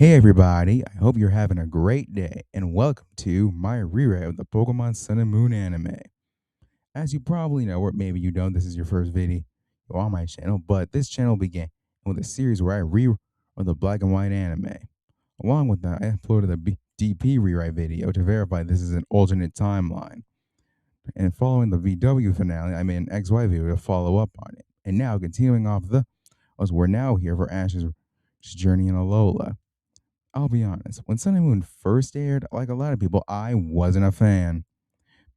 Hey everybody, I hope you're having a great day and welcome to my rewrite of the Pokemon Sun and Moon anime. As you probably know, or maybe you don't, this is your first video on my channel, but this channel began with a series where I rewrote the black and white anime. Along with that, I uploaded a DP rewrite video to verify this is an alternate timeline. And following the VW finale, I made an XY video to follow up on it. And now, continuing off as we're now here for Ash's journey in Alola. I'll be honest, when Sun and Moon first aired, like a lot of people, I wasn't a fan.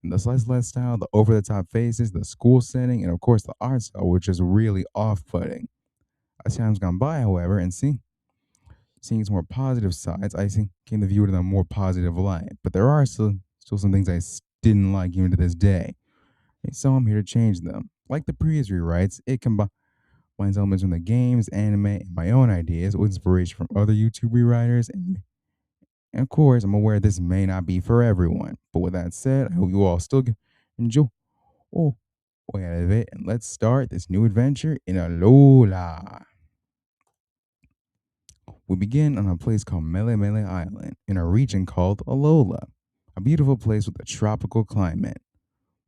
The slice style, the over the top faces, the school setting, and of course the art style were just really off putting. As time's gone by, however, and seeing its more positive sides, I think came to view it in a more positive light. But there are still some things I didn't like even to this day. So I'm here to change them. Like the previous rewrites, it combines elements from the games, anime, and my own ideas with inspiration from other YouTube rewriters and of course, I'm aware this may not be for everyone. But with that said, I hope you all still enjoy oh, out of it. And let's start this new adventure in Alola. We begin on a place called Mele Mele Island in a region called Alola, a beautiful place with a tropical climate,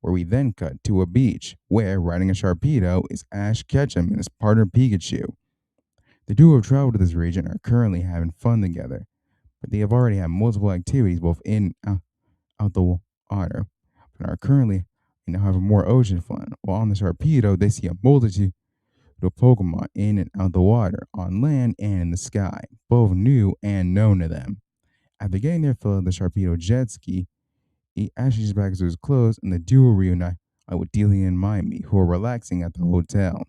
where we then cut to a beach where, riding a Sharpedo, is Ash Ketchum and his partner Pikachu. The duo have traveled to this region and are currently having fun together, but they have already had multiple activities both in and out the water, but are currently having more ocean fun. While on the Sharpedo, they see a multitude of Pokemon in and out the water, on land and in the sky, both new and known to them. After getting their fill of the Sharpedo jet ski, he ashes back to his clothes and the duo reunite with Delia and Mimi, who are relaxing at the hotel.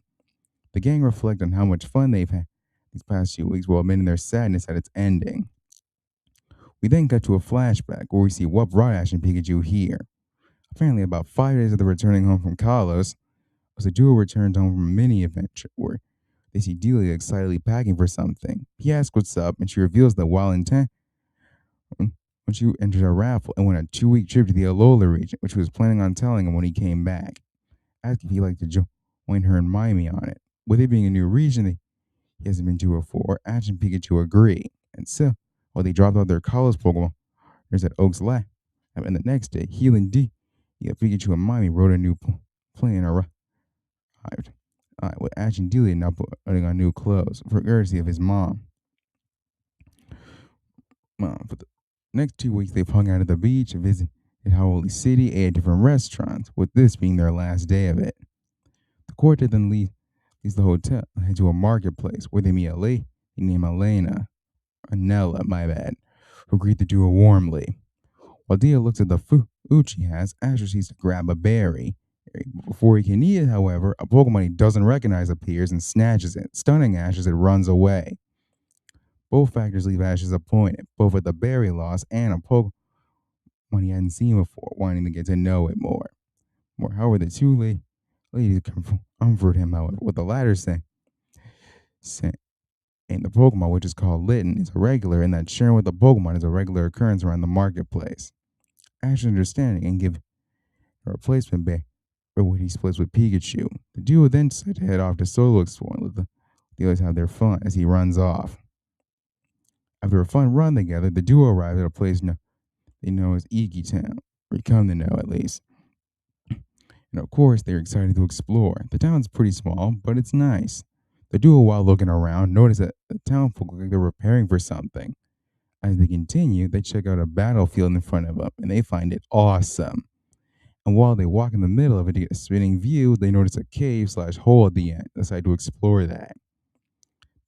The gang reflect on how much fun they've had these past few weeks while admitting their sadness at its ending. We then cut to a flashback where we see what brought Ash and Pikachu here. Apparently, about 5 days after returning home from Kalos, as the duo returns home from a mini adventure where they see Delia excitedly packing for something. He asks what's up, and she reveals that while in town, when she entered a raffle and went on a 2-week trip to the Alola region, which he was planning on telling him when he came back, asking if he'd like to join her and Miami on it. With it being a new region that he hasn't been to before, Ash and Pikachu agree. And so, while they dropped off their Kalos Pokemon, there's at Oak's Lab. And the next day, Healing D, Pikachu and Miami wrote a new plane arrived. With Ash and Delia now putting on new clothes for courtesy of his mom. For the next 2 weeks, they've hung out at the beach, visited Howley City, ate at different restaurants, with this being their last day of it. The quartet then leaves the hotel and head to a marketplace where they meet a lady named Nella, my bad, who greet the duo warmly. While Dia looks at the food she has, Ash proceeds to grab a berry. Before he can eat it, however, a Pokemon he doesn't recognize appears and snatches it, stunning Ash as it runs away. Both factors leave Ash disappointed, both at the berry loss and a Pokemon he hadn't seen before, wanting to get to know it more. However, the two ladies comfort him, however, with the latter saying and the Pokemon, which is called Litten, is a regular, and that sharing with the Pokemon is a regular occurrence around the marketplace. Ash's understanding and give a replacement berry for when he splits with Pikachu. The duo then decide to head off to solo explore and let the others have their fun as he runs off. After a fun run together, the duo arrive at a place they know as Eeky Town, or come to know at least. And of course, they're excited to explore. The town's pretty small, but it's nice. The duo, while looking around, notice that the townfolk look like they're preparing for something. As they continue, they check out a battlefield in front of them, and they find it awesome. And while they walk in the middle of it to get a spinning view, they notice a cave/hole at the end. They decide to explore that.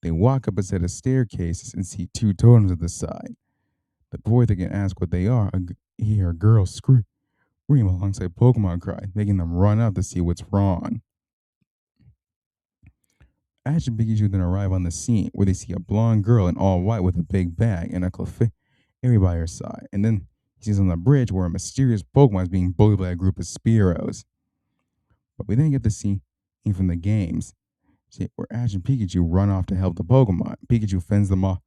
They walk up a set of staircases and see two totems at the side. But before they can ask what they are, hear a girl scream alongside Pokemon cry, making them run up to see what's wrong. Ash and Pikachu then arrive on the scene where they see a blonde girl in all white with a big bag and a Clefairy by her side. And then he sees on the bridge where a mysterious Pokemon is being bullied by a group of Spearows. But we then get the scene from the games where Ash and Pikachu run off to help the Pokemon. Pikachu fends them off.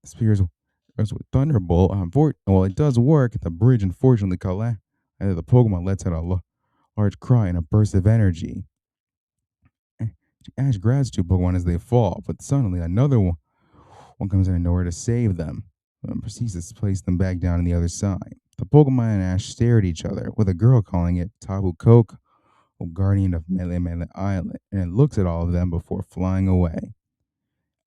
The Spears with Thunderbolt. Well, it does work. The bridge unfortunately collapses. And the Pokemon lets out a large cry and a burst of energy. Ash grabs two Pokemon as they fall, but suddenly another one One comes in of nowhere to save them, and proceeds to place them back down on the other side. The Pokemon and Ash stare at each other, with a girl calling it Tabu Coke, or guardian of Mele Mele Island, and it looks at all of them before flying away.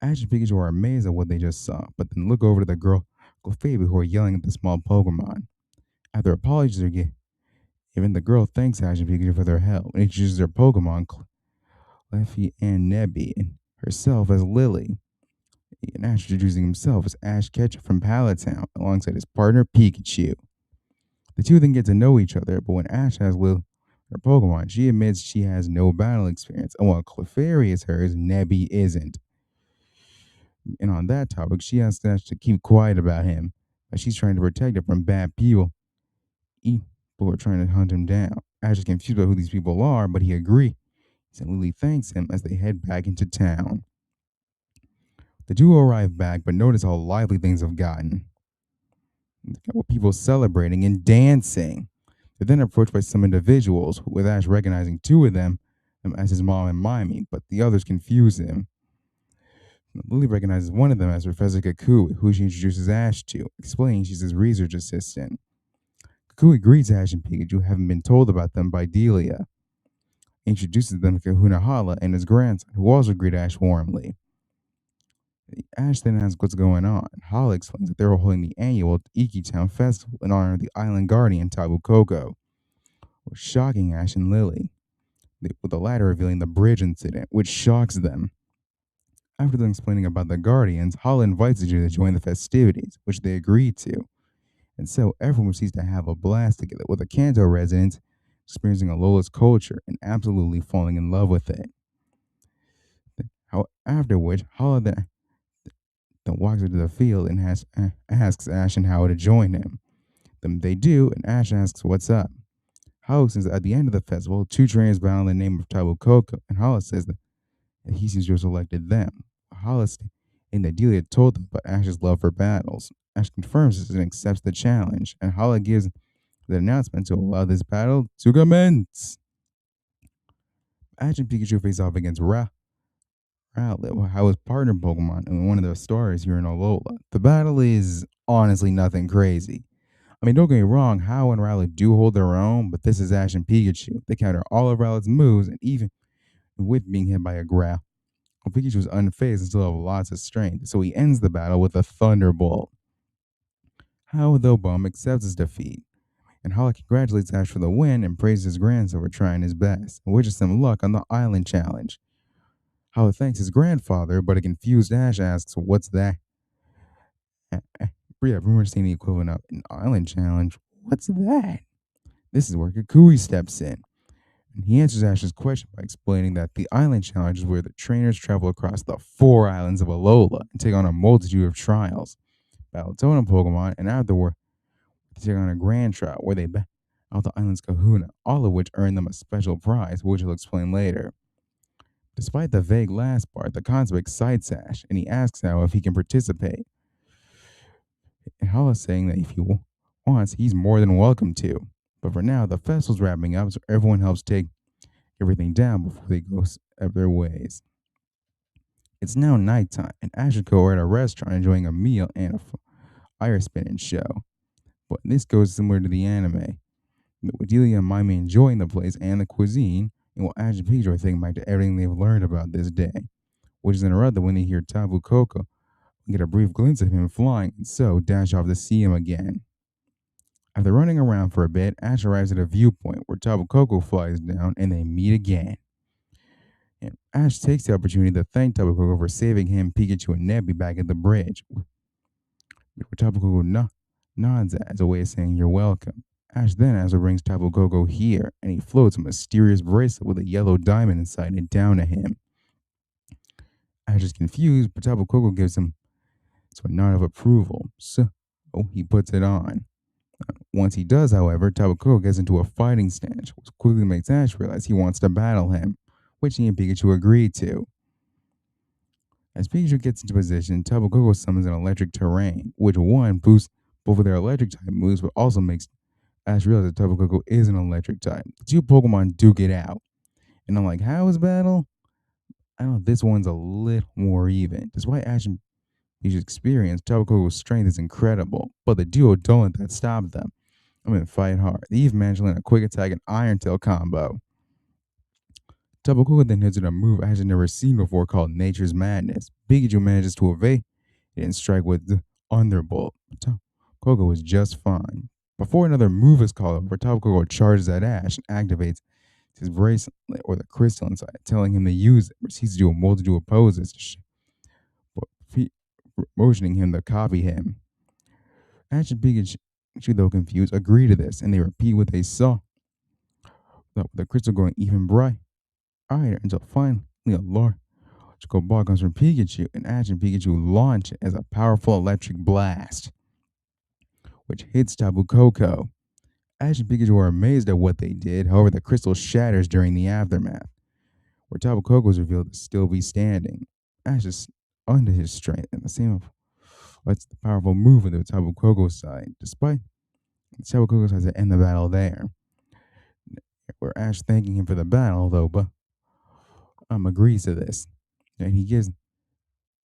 Ash and Pikachu are amazed at what they just saw, but then look over to the girl, Clefairy, who are yelling at the small Pokemon. After apologies are given, the girl thanks Ash and Pikachu for their help and introduces their Pokemon, Cleffy and Nebby, and herself as Lily. And Ash introducing himself as Ash Ketchum from Pallet Town, alongside his partner Pikachu. The two then get to know each other, but when Ash has Lily, her Pokemon, she admits she has no battle experience, and while Clefairy is hers, Nebby isn't. And on that topic, she asks Ash to keep quiet about him, as she's trying to protect him from bad people. People are trying to hunt him down. Ash is confused about who these people are, but he agrees, and Lily thanks him as they head back into town. The duo arrive back, but notice how lively things have gotten. With people celebrating and dancing. They're then approached by some individuals, with Ash recognizing two of them as his mom and Mimey, but the others confuse him. Lily recognizes one of them as Professor Kakui, who she introduces Ash to, explaining she's his research assistant. Kakui greets Ash and Pikachu, having been told about them by Delia. Introduces them to Kahuna Hala and his grandson, who also greet Ash warmly. Ash then asks what's going on. Hala explains that they're holding the annual Eeky Town festival in honor of the island guardian Tabu Koko, shocking Ash and Lily, with the latter revealing the bridge incident, which shocks them. After them explaining about the Guardians, Hala invites the two to join the festivities, which they agree to. And so everyone proceeds to have a blast together, with the Kanto residents experiencing Alola's culture and absolutely falling in love with it. After which, Hala then walks into the field and asks Ash and Howard to join him. Then they do, and Ash asks what's up. Hala says that at the end of the festival, two trainers battle in the name of Tabu Koko, and Hala says that he seems to have selected them. Hala stating that Delia told them about Ash's love for battles. Ash confirms this and accepts the challenge, and Hala gives the announcement to allow this battle to commence. Ash and Pikachu face off against Rowlet, how his partner Pokemon, and one of the stars here in Alola. The battle is honestly nothing crazy. I mean, don't get me wrong, How and Rowlet do hold their own, but this is Ash and Pikachu. They counter all of Rowlet's moves, and even with being hit by a growl, Pikachu was unfazed and still have lots of strength, so he ends the battle with a Thunderbolt. How, though Bum accepts his defeat, and Hala congratulates Ash for the win and praises his grandson for trying his best, and wishes him luck on the island challenge. Hala thanks his grandfather, but a confused Ash asks, "What's that?" Yeah, everyone's saying the equivalent of an island challenge. What's that? This is where Kukui steps in. And he answers Ash's question by explaining that the island challenge is where the trainers travel across the 4 islands of Alola and take on a multitude of trials, battle totem Pokemon, and afterward they take on a grand trial where they battle the island's Kahuna, all of which earn them a special prize, which he'll explain later. Despite the vague last part, the concept excites Ash, and he asks How if he can participate. And Hala saying that if he wants, he's more than welcome to. But for now, the festival's wrapping up, so everyone helps take everything down before they go their ways. It's now nighttime, and Ash and Co are at a restaurant enjoying a meal and a fire spinning show. But this goes similar to the anime, with Delia and Mimi enjoying the place and the cuisine, and while Ash and Peach are thinking back to everything they've learned about this day, which is interrupted when they hear Tabu Koko and get a brief glimpse of him flying, and so dash off to see him again. After running around for a bit, Ash arrives at a viewpoint where Tabu Koko flies down, and they meet again. And Ash takes the opportunity to thank Tabu Koko for saving him, Pikachu, and Nebby back at the bridge. Where Tabu Koko nods as a way of saying you're welcome. Ash then also brings Tabu Koko here, and he floats a mysterious bracelet with a yellow diamond inside it down to him. Ash is confused, but Tabu Koko gives him a nod of approval, so he puts it on. Once he does, however, Tabu Koko gets into a fighting stance, which quickly makes Ash realize he wants to battle him, which he and Pikachu agree to. As Pikachu gets into position, Tabu Koko summons an electric terrain, which one boosts both of their electric type moves, but also makes Ash realize that Tabu Koko is an electric type. The two Pokemon duke it out. And I'm like, how is battle? I don't know, this one's a little more even. Despite Ash and Each experience, Tabu Koko's strength is incredible, but the duo don't let that stop them. Fight hard. They even managed to land a quick attack and Iron Tail combo. Tabu Koko then hits with a move I had never seen before called Nature's Madness. Pikachu manages to evade and strike with the Thunderbolt. Koko was just fine. Before another move is called over, Tabu Koko charges at Ash and activates his bracelet or the crystal inside, telling him to use it. Proceeds to do a multitude of poses, motioning him to copy him. Ash and Pikachu, though confused, agree to this, and they repeat what they saw. The crystal going even brighter until finally a large ball comes from Pikachu, and Ash and Pikachu launch it as a powerful electric blast, which hits Tabu Koko. Ash and Pikachu are amazed at what they did. However, the crystal shatters during the aftermath, where Tabu Koko is revealed to still be standing. Ash is under his strength, and the same what's the powerful move of the Tabu Koko side. Despite Tabu Koko has to end the battle there, where Ash thanking him for the battle, though, but agrees to this, and he gives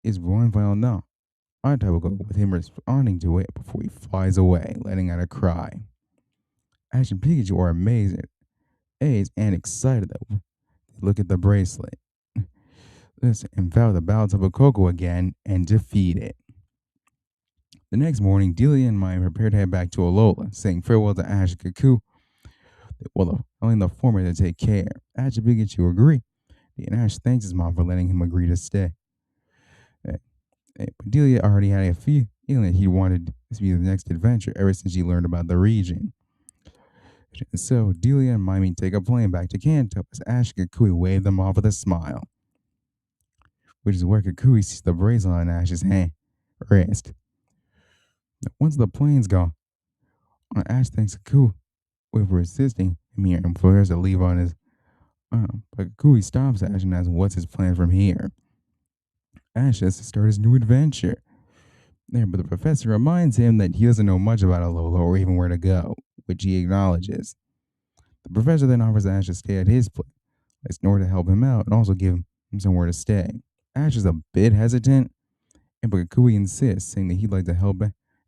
his one final no on Tabu Koko, with him responding to it before he flies away, letting out a cry. Ash and Pikachu are amazed and excited that they look at the bracelet. And vow to battle Tabu Koko again and defeat it. The next morning, Delia and Maya prepare to head back to Alola, saying farewell to Ash and Kaku, while telling the former to take care. Ash and Pikachu agree, and Ash thanks his mom for letting him agree to stay. But Delia already had a feeling that he wanted this to be the next adventure ever since he learned about the region. So Delia and Mimi take a plane back to Kanto as Ash and Kukui wave them off with a smile, which is where Kukui sees the bracelet on Ash's wrist. Once the plane's gone, Ash thanks Kukui for assisting him here and prefers to leave on his arm. But Kukui stops Ash and asks what's his plan from here. Ash has to start his new adventure. But the professor reminds him that he doesn't know much about Alola or even where to go, which he acknowledges. The professor then offers Ash to stay at his place in order to help him out and also give him somewhere to stay. Ash is a bit hesitant, but Kukui insists, saying that he'd like to help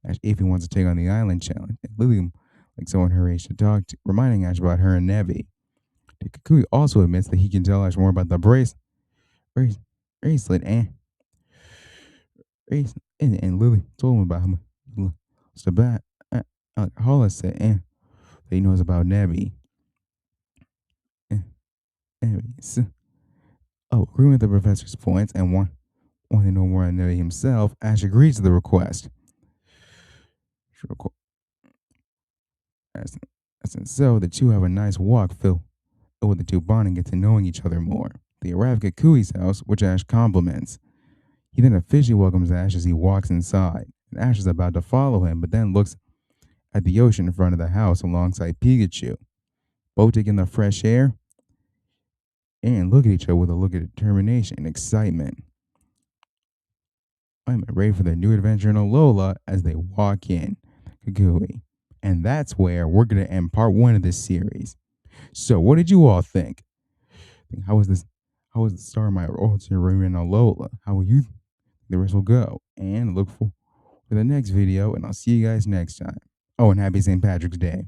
Ash if he wants to take on the island challenge, and Lily like someone her age to talk to, reminding Ash about her and Nevi. Kukui also admits that he can tell Ash more about the bracelet and Lily told him about him. So bad. Holla said that he knows about Nevi. Anyways, agreeing with the professor's points and want to know more on Nevi himself, Ash agrees to the request. So the two have a nice walk filled with the two bond and get to knowing each other more. They arrive at Kui's house, which Ash compliments. He then officially welcomes Ash as he walks inside. And Ash is about to follow him, but then looks at the ocean in front of the house alongside Pikachu. Both take in the fresh air and look at each other with a look of determination and excitement. I'm ready for their new adventure in Alola as they walk in Kukui. And that's where we're going to end part 1 of this series. So what did you all think? How was this? How was the start of my road in Alola? How will you think the rest will go? And look for the next video, and I'll see you guys next time. Oh, and happy St. Patrick's Day.